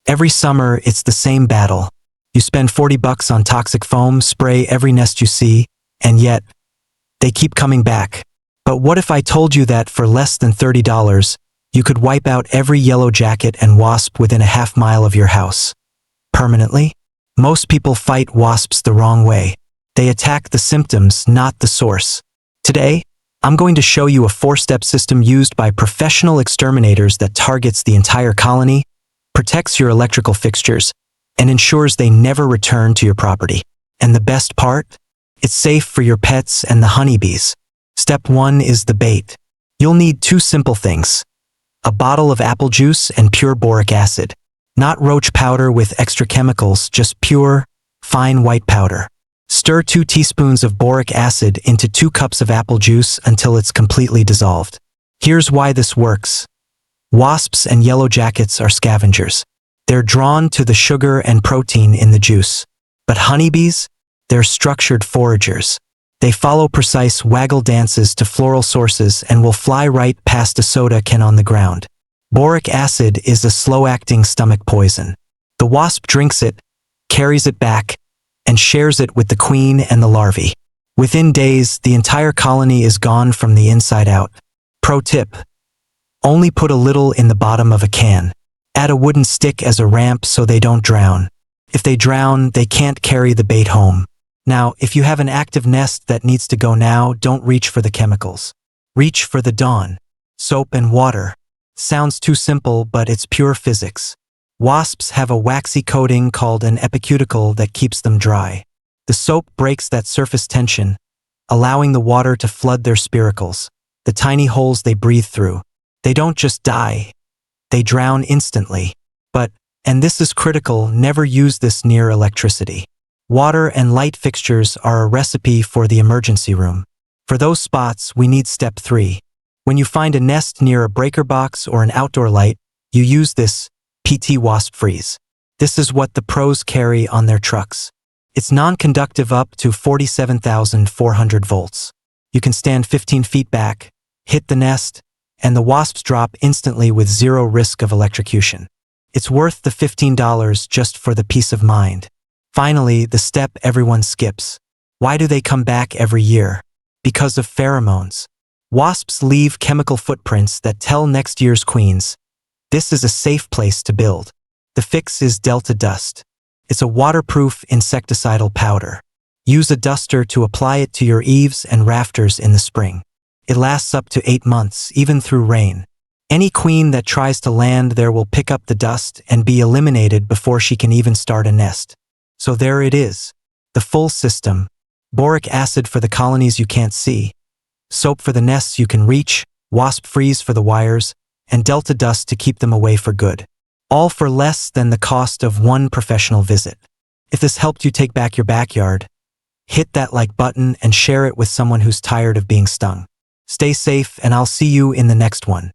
Every summer, it's the same battle. You spend $40 on toxic foam, spray every nest you see, and yet, they keep coming back. But what if I told you that for less than $30, you could wipe out every yellow jacket and wasp within a half-mile of your house? Permanently? Most people fight wasps the wrong way. They attack the symptoms, not the source. Today, I'm going to show you a 4-step system used by professional exterminators that targets the entire colony, protects your electrical fixtures, and ensures they never return to your property. And the best part? It's safe for your pets and the honeybees. Step 1 is the bait. You'll need 2 simple things: a bottle of apple juice and pure boric acid. Not roach powder with extra chemicals, just pure, fine white powder. Stir 2 teaspoons of boric acid into 2 cups of apple juice until it's completely dissolved. Here's why this works. Wasps and yellow jackets are scavengers. They're drawn to the sugar and protein in the juice. But honeybees? They're structured foragers. They follow precise waggle dances to floral sources and will fly right past a soda can on the ground. Boric acid is a slow-acting stomach poison. The wasp drinks it, carries it back, and shares it with the queen and the larvae. Within days, the entire colony is gone from the inside out. Pro tip: only put a little in the bottom of a can. Add a wooden stick as a ramp so they don't drown. If they drown, they can't carry the bait home. Now, if you have an active nest that needs to go now, don't reach for the chemicals. Reach for the dawn. Soap and water. Sounds too simple, but it's pure physics. Wasps have a waxy coating called an epicuticle that keeps them dry. The soap breaks that surface tension, allowing the water to flood their spiracles, the tiny holes they breathe through. They don't just die, they drown instantly. But, and this is critical, never use this near electricity. Water and light fixtures are a recipe for the emergency room. For those spots, we need step 3. When you find a nest near a breaker box or an outdoor light, you use this PT Wasp Freeze. This is what the pros carry on their trucks. It's non-conductive up to 47,400 volts. You can stand 15 feet back, hit the nest, and the wasps drop instantly with 0 risk of electrocution. It's worth the $15 just for the peace of mind. Finally, the step everyone skips. Why do they come back every year? Because of pheromones. Wasps leave chemical footprints that tell next year's queens, this is a safe place to build. The fix is Delta Dust. It's a waterproof insecticidal powder. Use a duster to apply it to your eaves and rafters in the spring. It lasts up to 8 months, even through rain. Any queen that tries to land there will pick up the dust and be eliminated before she can even start a nest. So there it is. The full system. Boric acid for the colonies you can't see. Soap for the nests you can reach. Wasp freeze for the wires. And Delta Dust to keep them away for good. All for less than the cost of one professional visit. If this helped you take back your backyard, hit that like button and share it with someone who's tired of being stung. Stay safe, and I'll see you in the next one.